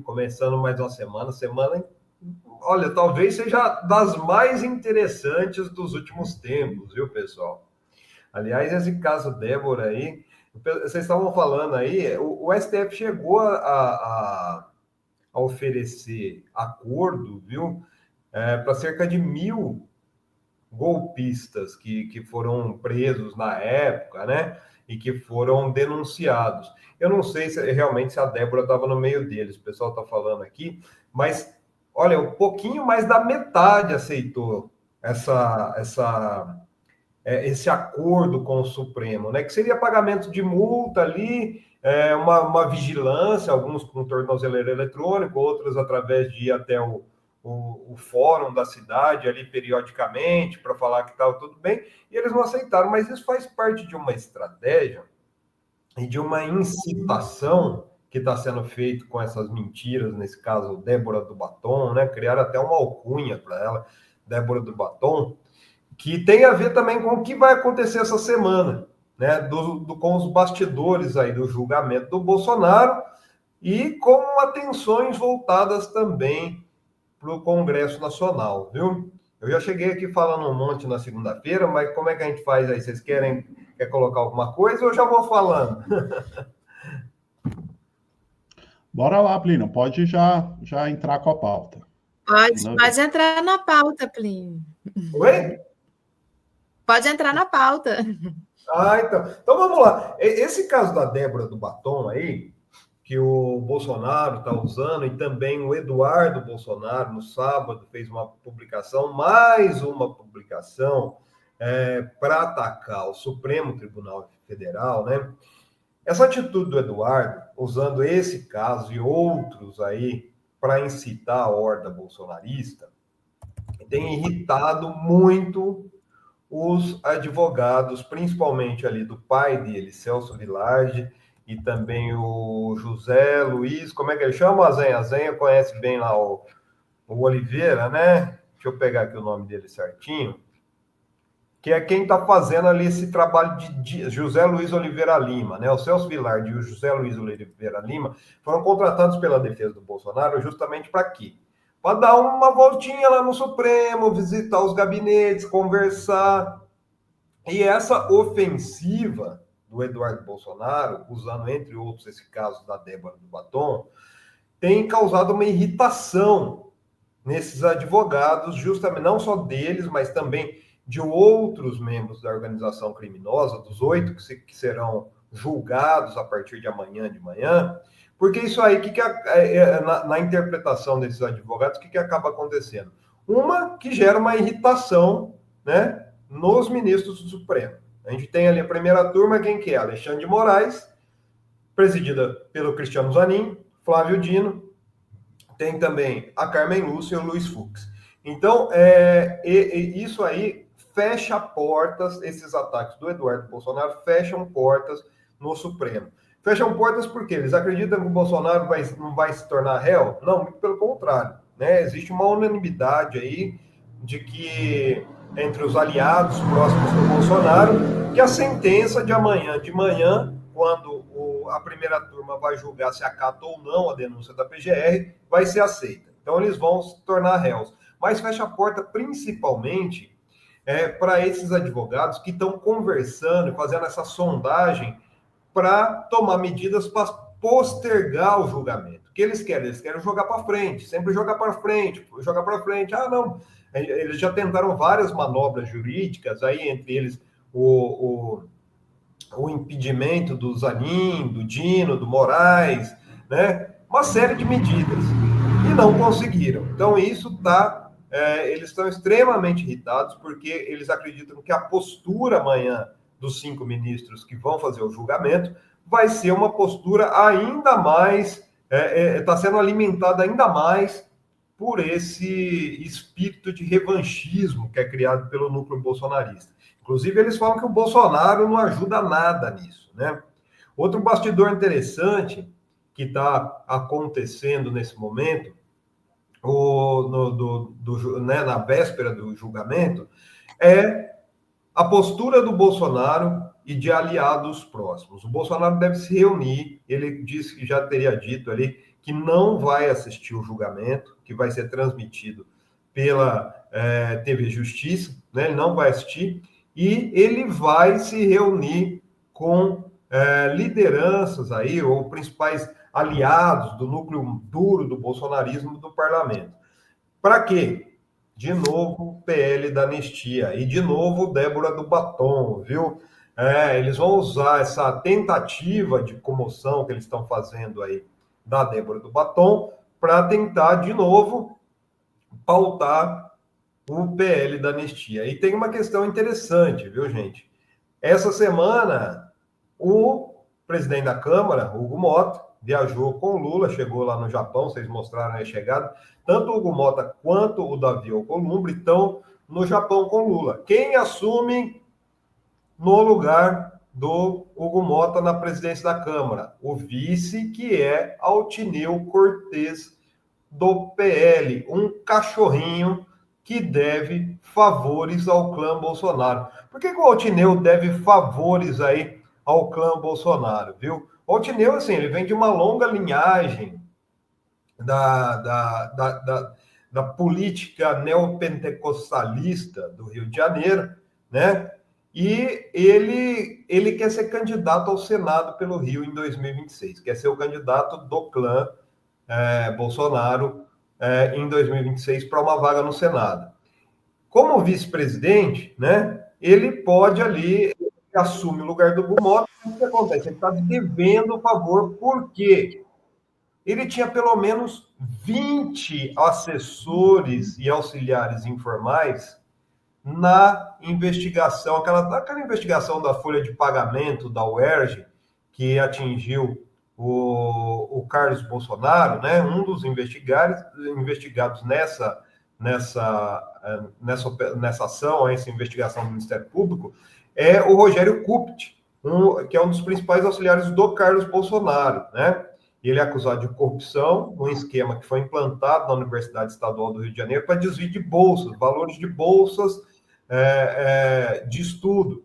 começando mais uma semana, olha, talvez seja das mais interessantes dos últimos tempos, viu, pessoal? Aliás, esse caso Débora aí, vocês estavam falando aí, o STF chegou a oferecer acordo, viu, para cerca de 1.000 golpistas que foram presos na época, né? E que foram denunciados. Eu não sei se realmente se a Débora estava no meio deles, o pessoal está falando aqui, mas olha, um pouquinho mais da metade aceitou esse acordo com o Supremo, né? Que seria pagamento de multa ali, uma vigilância, alguns com tornozeleiro eletrônico, outros através de ir até o fórum da cidade ali periodicamente para falar que estava tudo bem, e eles não aceitaram, mas isso faz parte de uma estratégia e de uma incitação que está sendo feito com essas mentiras, nesse caso, Débora do Batom, né? Criaram até uma alcunha para ela, Débora do Batom, que tem a ver também com o que vai acontecer essa semana, né? Com os bastidores aí do julgamento do Bolsonaro e com atenções voltadas também para o Congresso Nacional, viu? Eu já cheguei aqui falando um monte na segunda-feira, mas como é que a gente faz aí? Vocês quer colocar alguma coisa ou eu já vou falando? Bora lá, Plínio, pode já entrar com a pauta. Pode entrar na pauta, Plínio. Oi? Pode entrar na pauta. Então vamos lá. Esse caso da Débora do Batom aí, que o Bolsonaro está usando, e também o Eduardo Bolsonaro, no sábado, fez uma publicação, mais uma publicação, para atacar o Supremo Tribunal Federal, né? Essa atitude do Eduardo, usando esse caso e outros aí para incitar a horda bolsonarista, tem irritado muito os advogados, principalmente ali do pai dele, Celso Village, e também o José Luiz, como é que ele chama, Azenha? Azenha conhece bem lá o Oliveira, né? Deixa eu pegar aqui o nome dele certinho. Que é quem está fazendo ali esse trabalho de José Luiz Oliveira Lima, né? O Celso Villard e o José Luiz Oliveira Lima foram contratados pela defesa do Bolsonaro justamente para quê? Para dar uma voltinha lá no Supremo, visitar os gabinetes, conversar. E essa ofensiva do Eduardo Bolsonaro, usando, entre outros, esse caso da Débora do Batom, tem causado uma irritação nesses advogados, justamente não só deles, mas também de outros membros da organização criminosa, dos 8 que serão julgados a partir de amanhã de manhã, porque isso aí, na interpretação desses advogados, o que acaba acontecendo? Uma que gera uma irritação, né, nos ministros do Supremo. A gente tem ali a primeira turma, quem que é? Alexandre de Moraes, presidida pelo Cristiano Zanin, Flávio Dino, tem também a Carmen Lúcia e o Luiz Fux. Então, isso aí fecha portas, esses ataques do Eduardo Bolsonaro fecham portas no Supremo. Fecham portas porque eles acreditam que o Bolsonaro não vai se tornar réu? Não, muito pelo contrário, né? Existe uma unanimidade aí de que, entre os aliados próximos do Bolsonaro, que a sentença de amanhã de manhã, quando a primeira turma vai julgar se acata ou não a denúncia da PGR, vai ser aceita. Então, eles vão se tornar réus. Mas fecha a porta principalmente para esses advogados que estão conversando, fazendo essa sondagem para tomar medidas para postergar o julgamento. O que eles querem? Eles querem jogar para frente, sempre jogar para frente, jogar para frente. Ah, não. Eles já tentaram várias manobras jurídicas, aí entre eles o impedimento do Zanin, do Dino, do Moraes, né? Uma série de medidas. E não conseguiram. Então, isso está... eles estão extremamente irritados porque eles acreditam que a postura amanhã dos 5 ministros que vão fazer o julgamento vai ser uma postura ainda mais... está sendo alimentada ainda mais por esse espírito de revanchismo que é criado pelo núcleo bolsonarista. Inclusive, eles falam que o Bolsonaro não ajuda nada nisso, né? Outro bastidor interessante que está acontecendo nesse momento, né, na véspera do julgamento, é a postura do Bolsonaro e de aliados próximos. O Bolsonaro deve se reunir, ele disse que já teria dito ali que não vai assistir o julgamento, que vai ser transmitido pela TV Justiça, né? Ele não vai assistir, e ele vai se reunir com lideranças aí, ou principais aliados do núcleo duro do bolsonarismo do parlamento. Para quê? De novo, PL da anistia. E de novo, Débora do Batom, viu? Eles vão usar essa tentativa de comoção que eles estão fazendo aí da Débora do Batom para tentar, de novo, pautar o PL da anistia. E tem uma questão interessante, viu, gente? Essa semana, o presidente da Câmara, Hugo Mota, viajou com Lula, chegou lá no Japão, vocês mostraram a chegada. Tanto o Hugo Mota quanto o Davi Alcolumbre estão no Japão com Lula. Quem assume no lugar do Hugo Mota na presidência da Câmara? O vice, que é Altineu Cortez, do PL, um cachorrinho que deve favores ao clã Bolsonaro. Por que o Altineu deve favores aí ao clã Bolsonaro, viu? O Altineu, assim, ele vem de uma longa linhagem da política neopentecostalista do Rio de Janeiro, né? E ele quer ser candidato ao Senado pelo Rio em 2026, quer ser o candidato do clã Bolsonaro em 2026 para uma vaga no Senado. Como vice-presidente, né, ele pode ali, assume o lugar do Hugo Mota. O que acontece? Ele está devendo o favor, porque ele tinha pelo menos 20 assessores e auxiliares informais na investigação, aquela investigação da folha de pagamento da UERJ, que atingiu o Carlos Bolsonaro, né? Um dos investigados nessa ação, essa investigação do Ministério Público, é o Rogério Kupit, que é um dos principais auxiliares do Carlos Bolsonaro, né? Ele é acusado de corrupção, um esquema que foi implantado na Universidade Estadual do Rio de Janeiro para desvio de bolsas, valores de bolsas de estudo.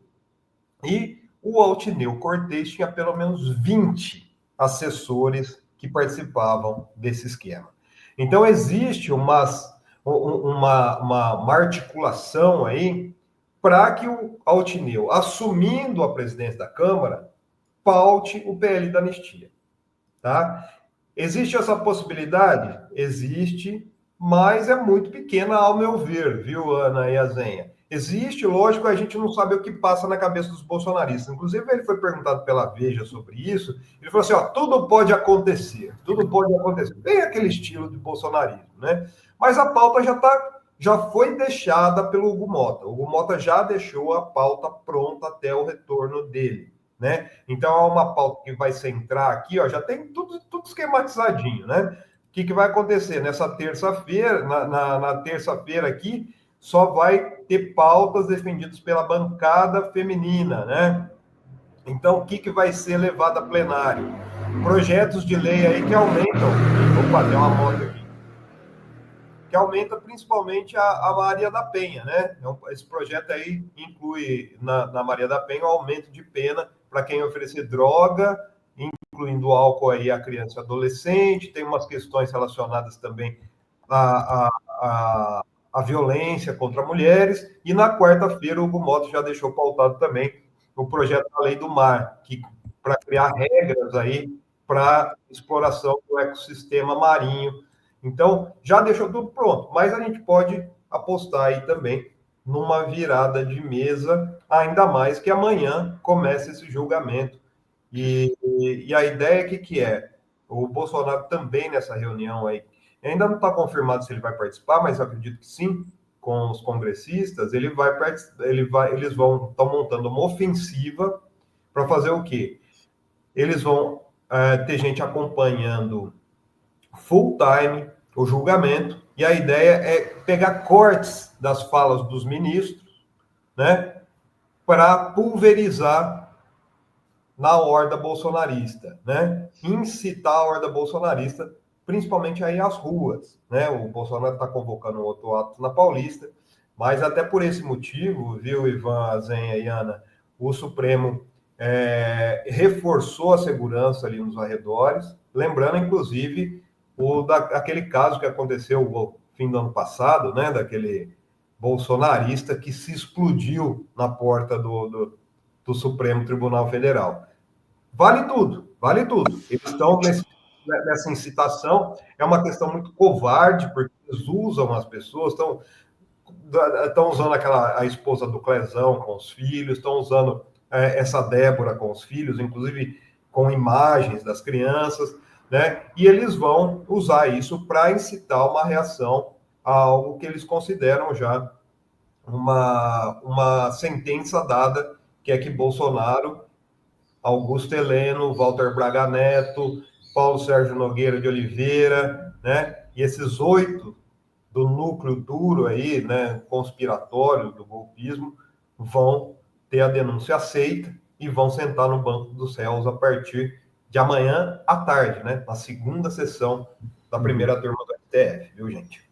E o Altineu Cortez tinha pelo menos 20 assessores que participavam desse esquema. Então, existe uma articulação aí para que o Altineu, assumindo a presidência da Câmara, paute o PL da anistia. Tá? Existe essa possibilidade? Existe, mas é muito pequena, ao meu ver, viu, Ana e Azenha? Existe, lógico, a gente não sabe o que passa na cabeça dos bolsonaristas. Inclusive, ele foi perguntado pela Veja sobre isso, ele falou assim, ó, tudo pode acontecer. Bem aquele estilo de bolsonarismo, né? Mas a pauta já foi deixada pelo Hugo Mota. O Hugo Mota já deixou a pauta pronta até o retorno dele, né? Então, é uma pauta que vai centrar aqui, ó, já tem tudo esquematizadinho, né? O que vai acontecer nessa terça-feira, na terça-feira aqui, só vai ter pautas defendidas pela bancada feminina, né? Então, o que vai ser levado a plenário? Projetos de lei aí que aumentam... Opa, tem uma moto aqui. Que aumenta principalmente a Maria da Penha, né? Esse projeto aí inclui na Maria da Penha o aumento de pena para quem oferecer droga, incluindo álcool aí a criança e adolescente. Tem umas questões relacionadas também a violência contra mulheres, e na quarta-feira o Hugo Mota já deixou pautado também o projeto da Lei do Mar, para criar regras aí para exploração do ecossistema marinho. Então, já deixou tudo pronto, mas a gente pode apostar aí também numa virada de mesa, ainda mais que amanhã comece esse julgamento. E a ideia que é? O Bolsonaro também nessa reunião aí, ainda não está confirmado se ele vai participar, mas eu acredito que sim, com os congressistas, eles estão montando uma ofensiva para fazer o quê? Eles vão ter gente acompanhando full time o julgamento, e a ideia é pegar cortes das falas dos ministros, né, para pulverizar na horda bolsonarista, né, incitar a horda bolsonarista principalmente aí às ruas, né? O Bolsonaro está convocando um outro ato na Paulista, mas até por esse motivo, viu, Ivan, Zenha e Ana, o Supremo reforçou a segurança ali nos arredores, lembrando, inclusive, aquele caso que aconteceu no fim do ano passado, né, daquele bolsonarista que se explodiu na porta do Supremo Tribunal Federal. Vale tudo, vale tudo. Eles estão nessa incitação, é uma questão muito covarde, porque eles usam as pessoas, estão usando a esposa do Clezão com os filhos, estão usando essa Débora com os filhos, inclusive com imagens das crianças, né? E eles vão usar isso para incitar uma reação a algo que eles consideram já uma sentença dada, que é que Bolsonaro, Augusto Heleno, Walter Braga Neto, Paulo Sérgio Nogueira de Oliveira, né? E esses 8 do núcleo duro aí, né, conspiratório do golpismo, vão ter a denúncia aceita e vão sentar no banco dos réus a partir de amanhã à tarde, né, na segunda sessão da primeira turma do STF, viu, gente?